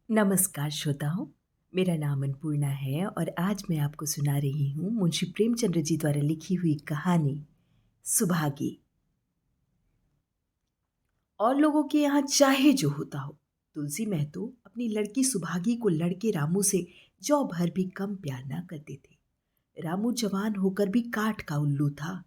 नमस्कार श्रोताओं। मेरा नाम अन्नपूर्णा है और आज मैं आपको सुना रही हूँ मुंशी प्रेमचंद्र जी द्वारा लिखी हुई कहानी सुभागी। और लोगों के यहाँ चाहे जो होता हो, तुलसी महतो अपनी लड़की सुभागी को लड़के रामू से जौ भर भी कम प्यार ना करते थे। रामू जवान होकर भी काठ का उल्लू था।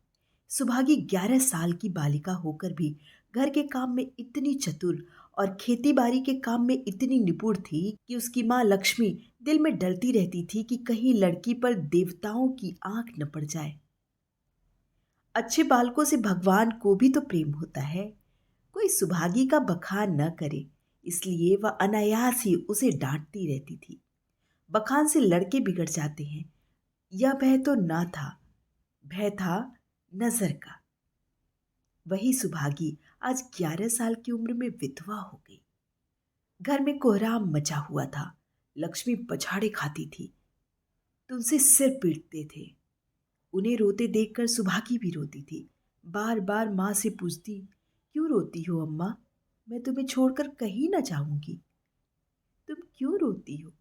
सुभागी 11 साल की बालिका होकर भी घर के काम में इतनी चतुर और खेती बाड़ी के काम में इतनी निपुण थी कि उसकी माँ लक्ष्मी दिल में डरती रहती थी कि कहीं लड़की पर देवताओं की आंख न पड़ जाए। अच्छे बालकों से भगवान को भी तो प्रेम होता है। कोई सुभागी का बखान न करे, इसलिए वह अनायास ही उसे डांटती रहती थी। बखान से लड़के बिगड़ जाते हैं, यह भय तो ना था। भय था नजर का। वही सुभागी आज 11 साल की उम्र में विधवा हो गई। घर में कोहराम मचा हुआ था। लक्ष्मी पछाड़े खाती थी, तुलसी सिर पीटते थे। उन्हें रोते देखकर सुभागी भी रोती थी। बार बार माँ से पूछती, क्यों रोती हो अम्मा? मैं तुम्हें छोड़कर कहीं ना जाऊंगी। तुम क्यों रोती हो?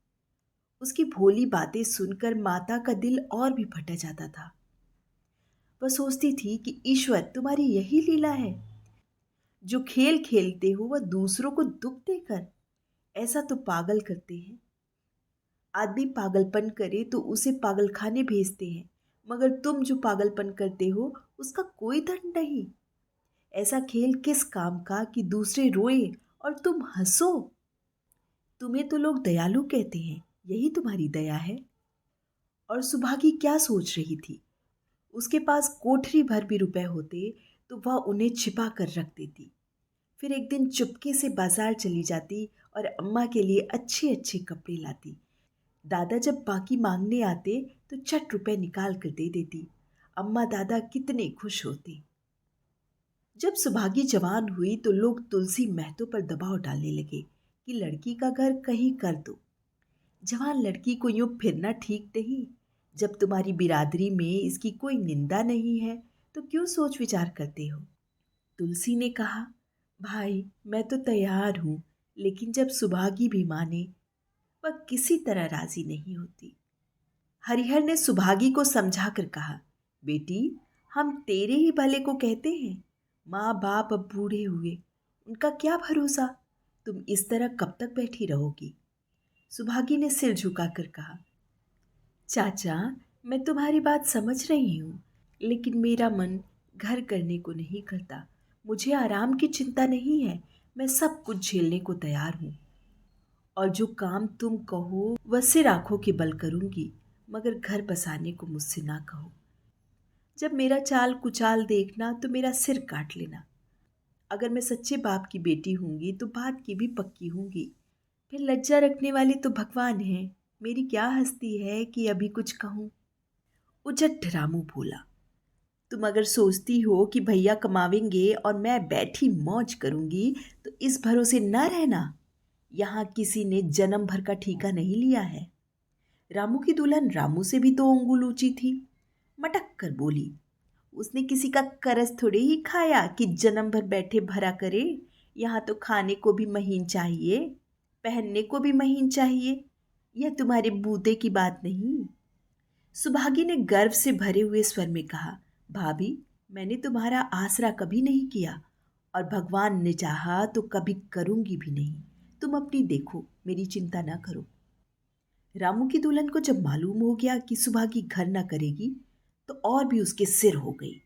उसकी भोली बातें सुनकर माता का दिल और भी फटा जाता था। वह सोचती थी कि ईश्वर तुम्हारी यही लीला है, जो खेल खेलते हो वह दूसरों को दुख देकर। ऐसा तो पागल करते हैं। आदमी पागलपन करे तो उसे पागलखाने भेजते हैं, मगर तुम जो पागलपन करते हो उसका कोई दंड नहीं। ऐसा खेल किस काम का कि दूसरे रोए और तुम हंसो। तुम्हें तो लोग दयालु कहते हैं, यही तुम्हारी दया है। और सुभागी क्या सोच रही थी? उसके पास कोठरी भर भी रुपए होते तो वह उन्हें छिपा कर रख देती। फिर एक दिन चुपके से बाजार चली जाती और अम्मा के लिए अच्छे अच्छे कपड़े लाती। दादा जब बाकी मांगने आते तो झट रुपए निकाल कर दे देती। अम्मा दादा कितने खुश होते। जब सुभागी जवान हुई तो लोग तुलसी महतो पर दबाव डालने लगे कि लड़की का घर कहीं कर दो। जवान लड़की को यूं फिरना ठीक नहीं। जब तुम्हारी बिरादरी में इसकी कोई निंदा नहीं है तो क्यों सोच विचार करते हो? तुलसी ने कहा, भाई मैं तो तैयार हूं, लेकिन जब सुभागी भी माने, वह किसी तरह राजी नहीं होती। हरिहर ने सुभागी को समझाकर कहा, बेटी हम तेरे ही भले को कहते हैं। माँ बाप अब बूढ़े हुए, उनका क्या भरोसा? तुम इस तरह कब तक बैठी रहोगी? सुभागी ने सिर झुकाकर कहा, चाचा मैं तुम्हारी बात समझ रही हूँ, लेकिन मेरा मन घर करने को नहीं करता। मुझे आराम की चिंता नहीं है, मैं सब कुछ झेलने को तैयार हूँ। और जो काम तुम कहो वह सिर आंखों के बल करूंगी, मगर घर बसाने को मुझसे ना कहो। जब मेरा चाल कुचाल देखना तो मेरा सिर काट लेना। अगर मैं सच्चे बाप की बेटी होंगी तो बात की भी पक्की होंगी। फिर लज्जा रखने वाले तो भगवान हैं। मेरी क्या हस्ती है कि अभी कुछ कहूँ? उजट रामू बोला, तुम अगर सोचती हो कि भैया कमावेंगे और मैं बैठी मौज करूंगी तो इस भरोसे न रहना। यहाँ किसी ने जन्म भर का ठीका नहीं लिया है। रामू की दुल्हन रामू से भी 2 अंगुल ऊंची थी। मटक कर बोली, उसने किसी का करज थोड़े ही खाया कि जन्म भर बैठे भरा करे। यहाँ तो खाने को भी महीन चाहिए, पहनने को भी महीन चाहिए। यह तुम्हारे बूते की बात नहीं। सुभागी ने गर्व से भरे हुए स्वर में कहा, भाभी मैंने तुम्हारा आसरा कभी नहीं किया और भगवान ने चाहा तो कभी करूंगी भी नहीं। तुम अपनी देखो, मेरी चिंता ना करो। रामू की दुल्हन को जब मालूम हो गया कि सुभागी घर न करेगी तो और भी उसके सिर हो गई।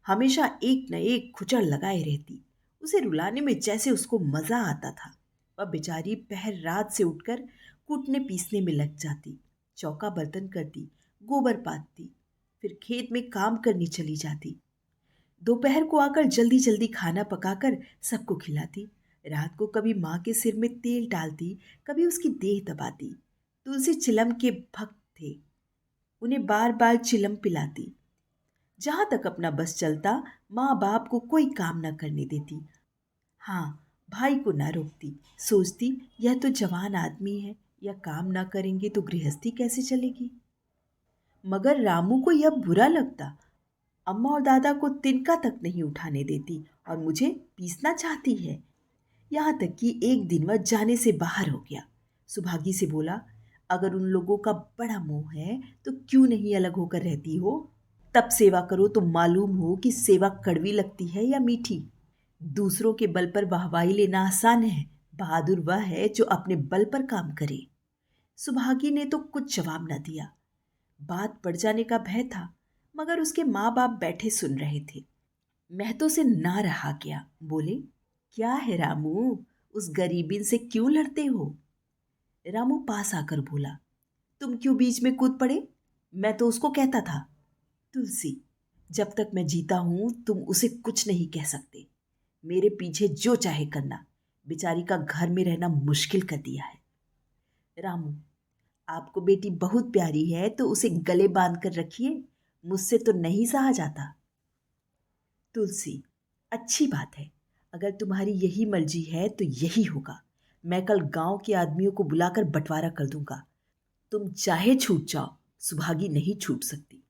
हमेशा एक न एक खुचड़ लगाए रहती। उसे रुलाने में जैसे उसको मजा आता था। वह बेचारी पहर रात से उठकर कूटने पीसने में लग जाती, चौका बर्तन करती, गोबर पाथती, फिर खेत में काम करने चली जाती। दोपहर को आकर जल्दी जल्दी खाना पकाकर सबको खिलाती। रात को कभी माँ के सिर में तेल डालती, कभी उसकी देह दबाती। तुलसी चिलम के भक्त थे, उन्हें बार बार चिलम पिलाती। जहां तक अपना बस चलता, माँ बाप को कोई काम न करने देती। हाँ, भाई को ना रोकती। सोचती यह तो जवान आदमी है, यह काम ना करेंगे तो गृहस्थी कैसे चलेगी। मगर रामू को यह बुरा लगता। अम्मा और दादा को तिनका तक नहीं उठाने देती और मुझे पीसना चाहती है। यहाँ तक कि एक दिन वह जाने से बाहर हो गया। सुभागी से बोला, अगर उन लोगों का बड़ा मोह है तो क्यों नहीं अलग होकर रहती हो? तब सेवा करो तो मालूम हो कि सेवा कड़वी लगती है या मीठी। दूसरों के बल पर वाहवाही लेना आसान है, बहादुर वह है जो अपने बल पर काम करे। सुभागी ने तो कुछ जवाब न दिया। बात बढ़ जाने का भय था, मगर उसके माँ बाप बैठे सुन रहे थे। महतो से ना रहा गया, बोले, क्या है रामू, उस गरीबिन से क्यों लड़ते हो? रामू पास आकर बोला, तुम क्यों बीच में कूद पड़े? मैं तो उसको कहता था। तुलसी, जब तक मैं जीता हूं तुम उसे कुछ नहीं कह सकते। मेरे पीछे जो चाहे करना, बेचारी का घर में रहना मुश्किल कर दिया है। रामू, आपको बेटी बहुत प्यारी है तो उसे गले बांध कर रखिए, मुझसे तो नहीं सहा जाता। तुलसी, अच्छी बात है, अगर तुम्हारी यही मर्जी है तो यही होगा। मैं कल गांव के आदमियों को बुलाकर बंटवारा कर दूंगा। तुम चाहे छूट जाओ, सुभागी नहीं छूट सकती।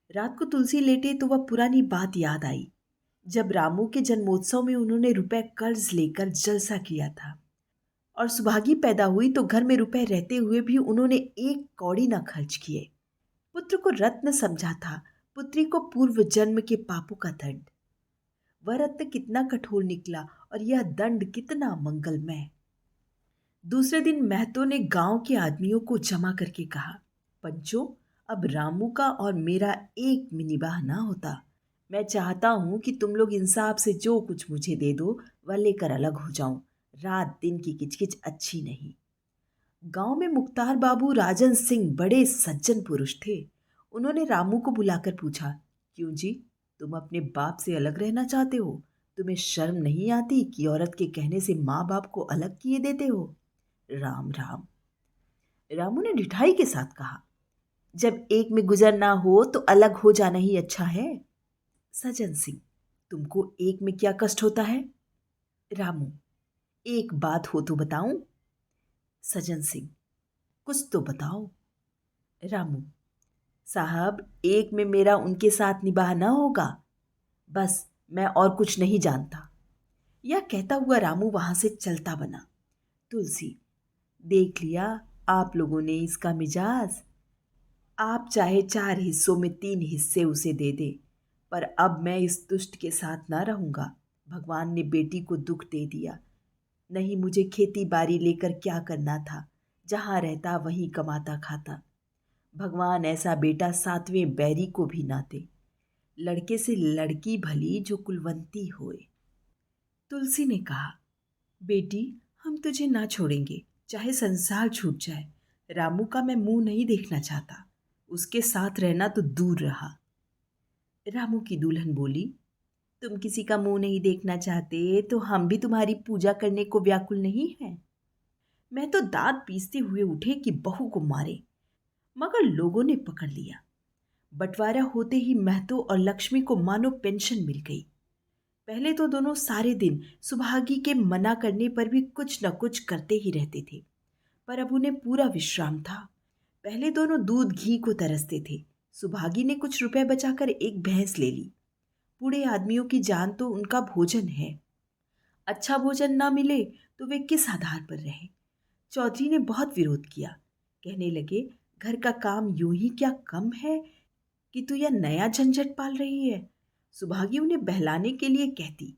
रात को तुलसी लेटे तो वह पुरानी बात याद आई, जब रामू के जन्मोत्सव में उन्होंने रुपए कर्ज लेकर जलसा किया था, और सुभागी पैदा हुई तो घर में रुपए रहते हुए भी उन्होंने एक कौड़ी न खर्च किए। पुत्र को रत्न समझा था, पुत्री को पूर्व जन्म के पापों का दंड। वह रत्न कितना कठोर निकला और यह दंड कितना मंगलमय। दूसरे दिन महतो ने गांव के आदमियों को जमा करके कहा, पंचो, अब रामू का और मेरा एक निबाह ना होता। मैं चाहता हूं कि तुम लोग इंसाफ से जो कुछ मुझे दे दो वह लेकर अलग हो जाऊं। रात दिन की किचकिच अच्छी नहीं। गांव में मुख्तार बाबू राजन सिंह बड़े सज्जन पुरुष थे। उन्होंने रामू को बुलाकर पूछा, क्यों जी, तुम अपने बाप से अलग रहना चाहते हो? तुम्हें शर्म नहीं आती कि औरत के कहने से माँ बाप को अलग किए देते हो? राम राम। रामू ने ढिठाई के साथ कहा, जब एक में गुजर ना हो तो अलग हो जाना ही अच्छा है। सज्जन सिंह, तुमको एक में क्या कष्ट होता है? रामू, एक बात हो तो बताऊं? सज्जन सिंह, कुछ तो बताओ। रामू, साहब, एक में मेरा उनके साथ निभाना ना होगा, बस, मैं और कुछ नहीं जानता। यह कहता हुआ रामू वहां से चलता बना। तुलसी, देख लिया आप लोगों ने इसका मिजाज। आप चाहे 4 हिस्सों में 3 हिस्से उसे दे दे, पर अब मैं इस दुष्ट के साथ ना रहूंगा। भगवान ने बेटी को दुख दे दिया। नहीं, मुझे खेती बाड़ी लेकर क्या करना था, जहां रहता वहीं कमाता खाता। भगवान ऐसा बेटा 7वें बैरी को भी ना दे। लड़के से लड़की भली जो कुलवंती होए। तुलसी ने कहा, बेटी, हम तुझे ना छोड़ेंगे, चाहे संसार छूट जाए। रामू का मैं मुंह नहीं देखना चाहता, उसके साथ रहना तो दूर रहा। रामू की दुल्हन बोली, तुम किसी का मुंह नहीं देखना चाहते तो हम भी तुम्हारी पूजा करने को व्याकुल नहीं हैं। मैं तो दांत पीसते हुए उठे कि बहू को मारे, मगर लोगों ने पकड़ लिया। बंटवारा होते ही महतो और लक्ष्मी को मानो पेंशन मिल गई। पहले तो दोनों सारे दिन सुभागी के मना करने पर भी कुछ न कुछ करते ही रहते थे, पर अब उन्हें पूरा विश्राम था। पहले दोनों दूध घी को तरसते थे। सुभागी ने कुछ रुपए बचाकर एक भैंस ले ली। बूढ़े आदमियों की जान तो उनका भोजन है, अच्छा भोजन ना मिले तो वे किस आधार पर रहे? चौधरी ने बहुत विरोध किया, कहने लगे, घर का काम यूं ही क्या कम है कि तू यह नया झंझट पाल रही है? सुभागी उन्हें बहलाने के लिए कहती,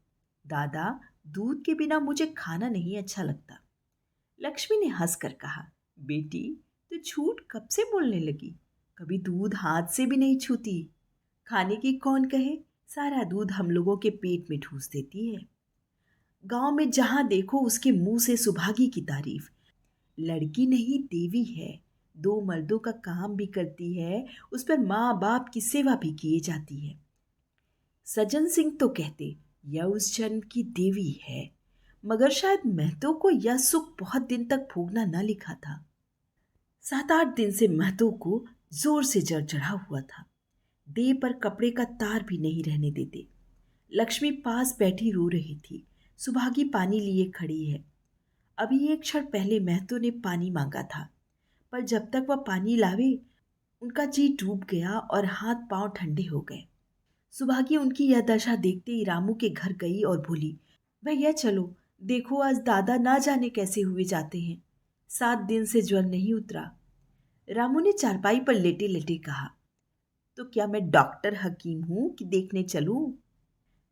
दादा, दूध के बिना मुझे खाना नहीं अच्छा लगता। लक्ष्मी ने हंसकर कहा, बेटी, तू झूठ कब से बोलने लगी? कभी दूध हाथ से भी नहीं छूती। खाने की कौन कहे, सारा दूध हम लोगों के पेट में ठूस देती है। गांव में जहां देखो उसके मुंह से सुभागी की तारीफ। लड़की नहीं, देवी है, 2 मर्दों का काम भी करती है, उस पर माँ बाप की सेवा भी किए जाती है। सज्जन सिंह तो कहते, यह उस जन्म की देवी है, मगर शायद महतो को यह सुख बहुत दिन तक भोगना न लिखा था। 7-8 दिन से महतो को जोर से जड़ चढ़ा हुआ था। देह पर कपड़े का तार भी नहीं रहने देते। लक्ष्मी पास बैठी रो रही थी। सुभागी पानी लिए खड़ी है। अभी एक क्षण पहले महतो ने पानी मांगा था, पर जब तक वह पानी लावे उनका जी डूब गया और हाथ पांव ठंडे हो गए। सुभागी उनकी यह दशा देखते ही रामू के घर गई और बोली, भैया चलो, देखो आज दादा ना जाने कैसे हुए जाते हैं। 7 दिन से ज्वर नहीं उतरा। रामू ने चारपाई पर लेटे लेटे कहा। तो क्या मैं डॉक्टर हकीम हूं कि देखने चलूं?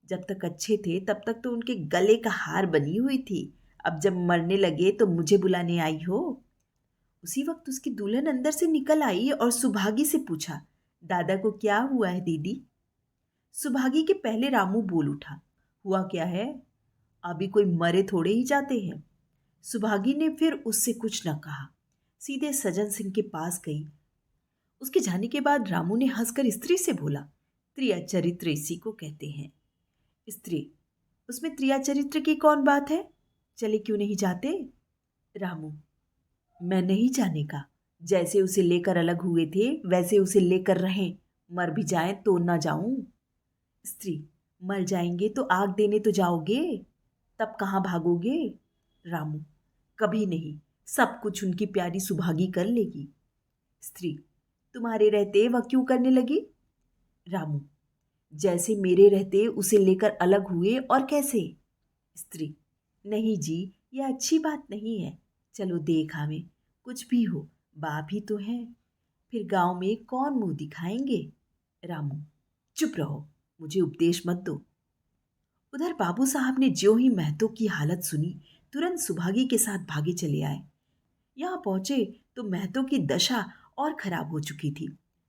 जब तक अच्छे थे तब तक तो उनके गले का हार बनी हुई थी। अब जब मरने लगे तो मुझे बुलाने आई हो? उसी वक्त उसकी दुल्हन अंदर से निकल आई और सुभागी से पूछा, दादा को क्या हुआ है दीदी? सुभागी के पहले रामू बोल उठा, हुआ क्या है? अभी कोई मरे थोड़े ही जाते हैं। सुभागी ने फिर उससे कुछ न कहा, सीधे सजन सिंह के पास गई। उसके जाने के बाद रामू ने हंसकर स्त्री से बोला, त्रिया चरित्र इसी को कहते हैं। स्त्री, उसमें त्रिया चरित्र की कौन बात है? चले क्यों नहीं जाते? रामू, मैं नहीं जाने का। जैसे उसे लेकर अलग हुए थे वैसे उसे लेकर रहें। मर भी जाएं तो ना जाऊं। स्त्री, मर जाएंगे तो आग देने तो जाओगे, तब कहाँ भागोगे? रामू, कभी नहीं, सब कुछ उनकी प्यारी सुभागी कर लेगी। स्त्री, तुम्हारे रहते वह क्यों करने लगी? रामू, जैसे मेरे रहते उसे लेकर अलग हुए और कैसे? स्त्री, नहीं जी, यह अच्छी बात नहीं है। चलो देख आवे, कुछ भी हो, बाप ही तो है। फिर गांव में कौन मुंह दिखाएंगे? रामू, चुप रहो, मुझे उपदेश मत दो। उधर बाबू साहब ने ज्यों ही महतो की हालत सुनी तुरंत सुभागी के साथ भागे चले आए। यहाँ पहुंचे तो महतो की दशा और खराब हो चुकी थी।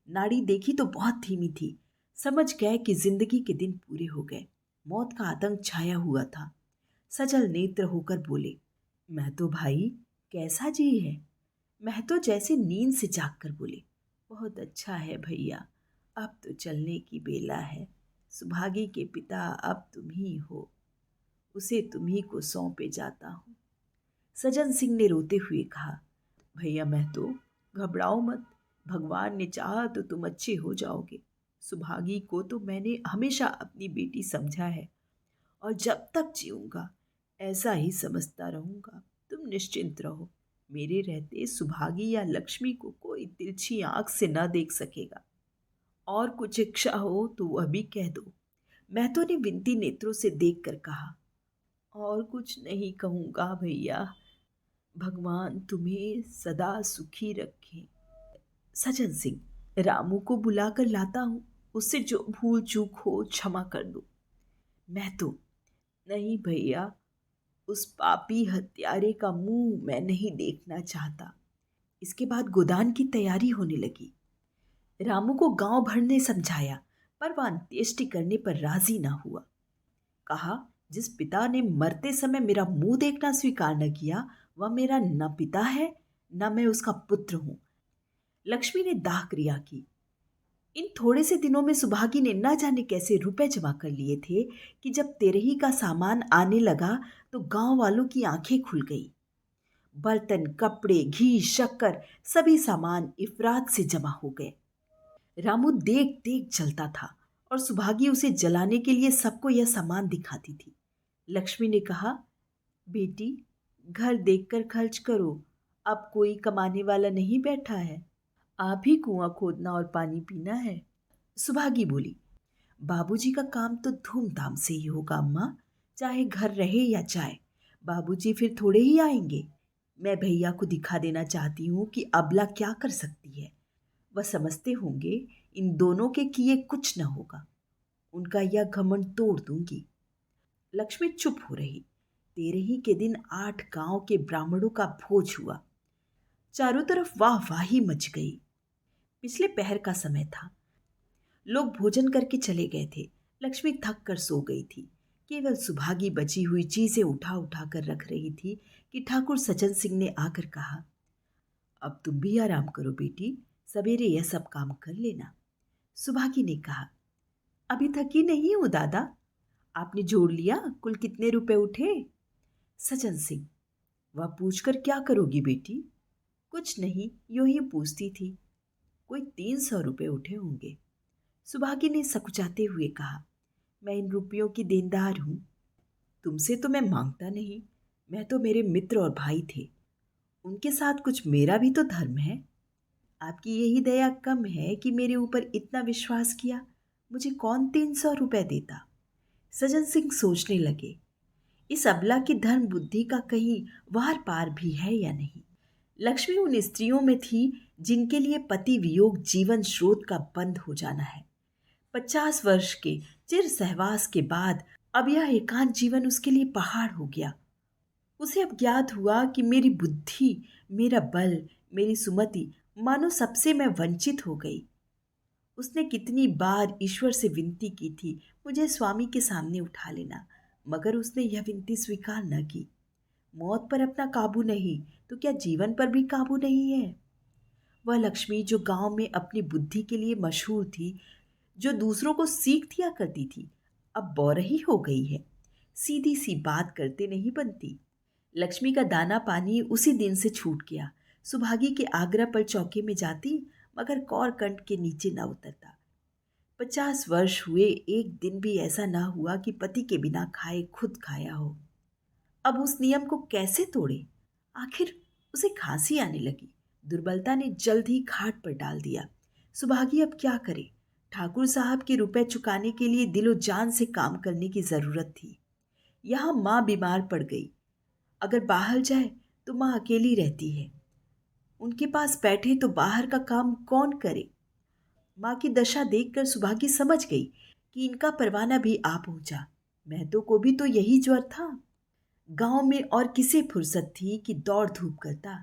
नाड़ी देखी तो बहुत धीमी थी। समझ गए कि जिंदगी के दिन पूरे हो गए। मौत का आतंक छाया हुआ था। सजल नेत्र होकर बोले, महतो भाई, कैसा जी है? महतो जैसे नींद से जाग कर बोले, बहुत अच्छा है भैया, अब तो चलने की बेला है। सुभागी के पिता अब तुम ही हो, उसे तुम्ही को सौंपे जाता हूँ। सजन सिंह ने रोते हुए कहा, भैया महतो, घबराओ मत, भगवान ने चाहा तो तुम अच्छे हो जाओगे। सुभागी को तो मैंने हमेशा अपनी बेटी समझा है और जब तक जीऊंगा ऐसा ही समझता रहूंगा। तुम निश्चिंत रहो, मेरे रहते सुभागी या लक्ष्मी को कोई तिरछी आंख से न देख सकेगा। और कुछ इच्छा हो तो वह भी कह दो। महतो ने विनती नेत्रों से देखकर कहा, और कुछ नहीं कहूँगा भैया, भगवान तुम्हें सदा सुखी रखे। सजन सिंह, रामू को बुलाकर लाता हूँ, उससे जो भूल चूक हो क्षमा कर दो। महतो, नहीं भैया, उस पापी हत्यारे का मुंह मैं नहीं देखना चाहता। इसके बाद गोदान की तैयारी होने लगी। रामू को गांव भर ने समझाया पर वह अंत्येष्टि करने पर राजी ना हुआ। कहा, जिस पिता ने मरते समय मेरा मुंह देखना स्वीकार न किया वह मेरा न पिता है न मैं उसका पुत्र हूं। लक्ष्मी ने दाह क्रिया की। इन थोड़े से दिनों में सुभागी ने न जाने कैसे रुपए जमा कर लिए थे कि जब तेरही का सामान आने लगा तो गांव वालों की आंखें खुल गई। बर्तन, कपड़े, घी, शक्कर, सभी सामान इफरात से जमा हो गए। रामू देख देख जलता था और सुभागी उसे जलाने के लिए सबको यह सामान दिखाती थी। लक्ष्मी ने कहा, बेटी, घर देखकर खर्च करो, अब कोई कमाने वाला नहीं बैठा है, आप ही कुआं खोदना और पानी पीना है। सुभागी बोली, बाबूजी का काम तो धूमधाम से ही होगा अम्मा, चाहे घर रहे या जाए। बाबूजी फिर थोड़े ही आएंगे। मैं भैया को दिखा देना चाहती हूँ कि अबला क्या कर सकती है। वह समझते होंगे इन दोनों के किए कुछ न होगा। उनका यह घमंड तोड़ दूंगी। लक्ष्मी चुप हो रही। तेरही के दिन 8 गांव के ब्राह्मणों का भोज हुआ। चारों तरफ वाहवाही मच गई। पिछले पहर का समय था। लोग भोजन करके चले गए थे। लक्ष्मी थक कर सो गई थी। केवल सुभागी बची हुई चीजें उठा उठा कर रख रही थी कि ठाकुर सजन सिंह ने आकर कहा, अब तुम भी आराम करो बेटी, सवेरे यह सब काम कर लेना। सुभागी ने कहा, अभी थकी नहीं हूं दादा। आपने जोड़ लिया कुल कितने रुपए उठे? सजन सिंह, वह पूछकर क्या करोगी बेटी? कुछ नहीं, यूं ही पूछती थी। कोई 300 रुपए उठे होंगे। सुभागी ने सकुचाते हुए कहा, मैं इन रुपयों की देनदार हूं। तुमसे तो मैं मांगता नहीं, मैं तो मेरे मित्र और भाई थे, उनके साथ कुछ मेरा भी तो धर्म है। आपकी यही दया कम है कि मेरे ऊपर इतना विश्वास किया। मुझे कौन 300 रुपए देता? सजन सिंह सोचने लगे, इस अबला की धर्म बुद्धि का कहीं वार पार भी है या नहीं। लक्ष्मी उन स्त्रियों में थी जिनके लिए पति वियोग जीवन स्रोत का बंद हो जाना है। 50 वर्ष के चिर सहवास के बाद अब यह एकांत जीवन उसके लिए पहाड़ हो गया। उसे अब ज्ञात हुआ कि मेरी बुद्धि, मेरा बल, मेरी सुमति मानो सबसे मैं वंचित हो गई। उसने कितनी बार ईश्वर से विनती की थी मुझे स्वामी के सामने उठा लेना, मगर उसने यह विनती स्वीकार न की। मौत पर अपना काबू नहीं तो क्या जीवन पर भी काबू नहीं है? वह लक्ष्मी जो गांव में अपनी बुद्धि के लिए मशहूर थी, जो दूसरों को सीख दिया करती थी, अब बौरही हो गई है। सीधी सी बात करते नहीं बनती। लक्ष्मी का दाना पानी उसी दिन से छूट गया। सुभागी के आग्रह पर चौके में जाती, मगर कौर कंठ के नीचे न उतरता। 50 वर्ष हुए, एक दिन भी ऐसा ना हुआ कि पति के बिना खाए खुद खाया हो। अब उस नियम को कैसे तोड़े? आखिर उसे खांसी आने लगी। दुर्बलता ने जल्द ही घाट पर डाल दिया। सुभागी अब क्या करे? ठाकुर साहब के रुपए चुकाने के लिए दिलो जान से काम करने की जरूरत थी। यहाँ माँ बीमार पड़ गई। अगर बाहर जाए तो माँ अकेली रहती है। उनके पास बैठे तो बाहर का काम कौन करे? माँ की दशा देखकर सुभागी समझ गई कि इनका परवाना भी आ पहुंचा। महतो को भी तो यही ज्वर था। गांव में और किसे फुर्सत थी कि दौड़ धूप करता।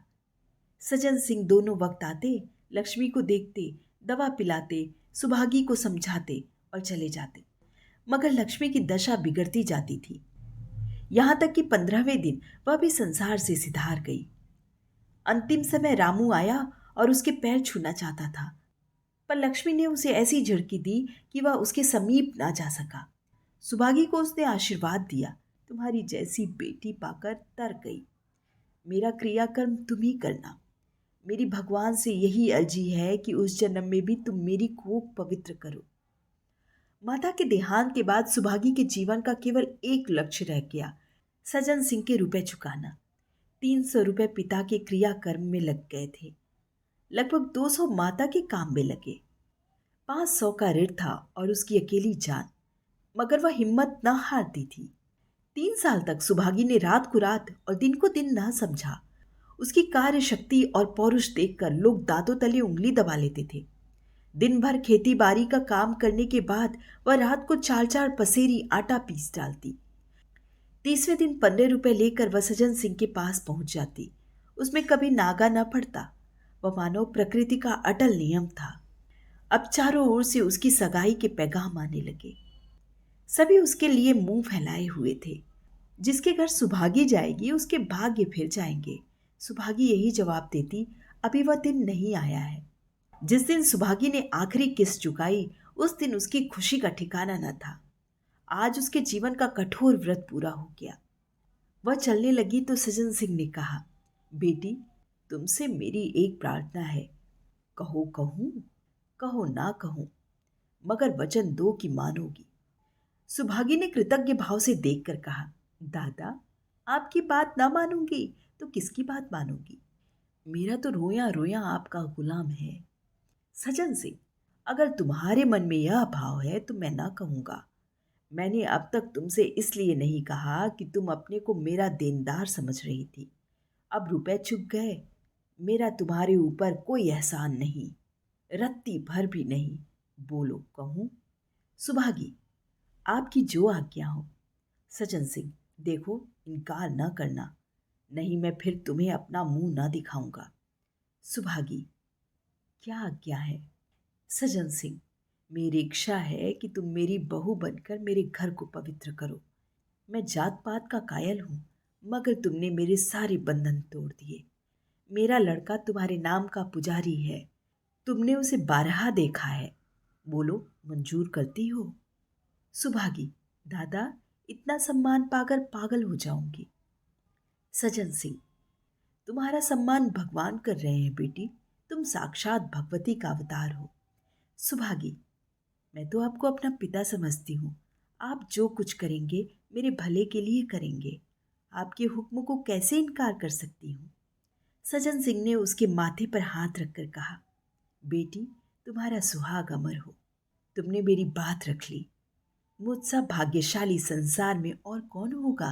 सज्जन सिंह दोनों वक्त आते, लक्ष्मी को देखते, दवा पिलाते, सुभागी को समझाते और चले जाते। मगर लक्ष्मी की दशा बिगड़ती जाती थी। यहाँ तक कि 15वें दिन वह भी संसार से सिधार गई। अंतिम समय रामू आया और उसके पैर छूना चाहता था, पर लक्ष्मी ने उसे ऐसी झिड़की दी कि वह उसके समीप ना जा सका। सुभागी को उसने आशीर्वाद दिया, तुम्हारी जैसी बेटी पाकर तर गई। मेरा क्रियाकर्म तुम ही करना। मेरी भगवान से यही अर्जी है कि उस जन्म में भी तुम मेरी कोख पवित्र करो। माता के देहांत के बाद सुभागी के जीवन का केवल एक लक्ष्य रह गया, सज्जन सिंह के रुपए चुकाना। 300 रुपए पिता के क्रियाकर्म में लग गए थे। लगभग 200 माता के काम में लगे। 500 का ऋण था और उसकी अकेली जान, मगर वह हिम्मत न हारती थी। 3 साल तक सुभागी ने रात को रात और दिन को दिन न समझा। उसकी कार्य शक्ति और पौरुष देखकर लोग दांतों तले उंगली दबा लेते थे। दिन भर खेती बाड़ी का काम करने के बाद वह रात को 4-4 पसेरी आटा पीस डालती। 30वें दिन 15 रुपए लेकर वह सज्जन सिंह के पास पहुंच जाती। उसमें कभी नागा न पड़ता। वह मानो प्रकृति का अटल नियम था। अब चारों ओर से उसकी सगाई के पैगाम आने लगे। सभी उसके लिए मुंह फैलाए हुए थे। जिसके घर सुभागी जाएगी उसके भाग्य फिर जाएंगे। सुभागी यही जवाब देती, अभी वह दिन नहीं आया है। जिस दिन सुभागी ने आखिरी किस्त चुकाई, उस दिन उसकी खुशी का ठिकाना न था। आज उसके जीवन का कठोर व्रत पूरा हो गया। वह चलने लगी तो सज्जन सिंह ने कहा, बेटी, तुमसे मेरी एक प्रार्थना है। कहो कहूं, कहो ना कहूं, मगर वचन दो कि मानोगी। सुभागी ने कृतज्ञ भाव से देखकर कहा, दादा, आपकी बात ना मानूंगी तो किसकी बात मानूंगी? मेरा तो रोया रोया आपका गुलाम है। सज्जन सिंह, अगर तुम्हारे मन में यह भाव है तो मैं ना कहूंगा। मैंने अब तक तुमसे इसलिए नहीं कहा कि तुम अपने को मेरा देनदार समझ रही थी। अब रुपए चुक गए, मेरा तुम्हारे ऊपर कोई एहसान नहीं, रत्ती भर भी नहीं। बोलो कहूं? सुभागी, आपकी जो आज्ञा हो। सज्जन सिंह, देखो, इनकार न करना, नहीं मैं फिर तुम्हें अपना मुंह ना दिखाऊंगा। सुभागी, क्या आज्ञा है? सज्जन सिंह, मेरी इच्छा है कि तुम मेरी बहू बनकर मेरे घर को पवित्र करो। मैं जात पात का कायल हूँ, मगर तुमने मेरे सारे बंधन तोड़ दिए। मेरा लड़का तुम्हारे नाम का पुजारी है। तुमने उसे 12 देखा है। बोलो, मंजूर करती हो? सुभागी, दादा, इतना सम्मान पाकर पागल हो जाऊंगी। सज्जन सिंह, तुम्हारा सम्मान भगवान कर रहे हैं बेटी। तुम साक्षात भगवती का अवतार हो। सुभागी, मैं तो आपको अपना पिता समझती हूँ। आप जो कुछ करेंगे मेरे भले के लिए करेंगे। आपके हुक्म को कैसे इनकार कर सकती हूँ? सज्जन सिंह ने उसके माथे पर हाथ रखकर कहा, बेटी, तुम्हारा सुहाग अमर हो। तुमने मेरी बात रख ली। मुझसा भाग्यशाली संसार में और कौन होगा?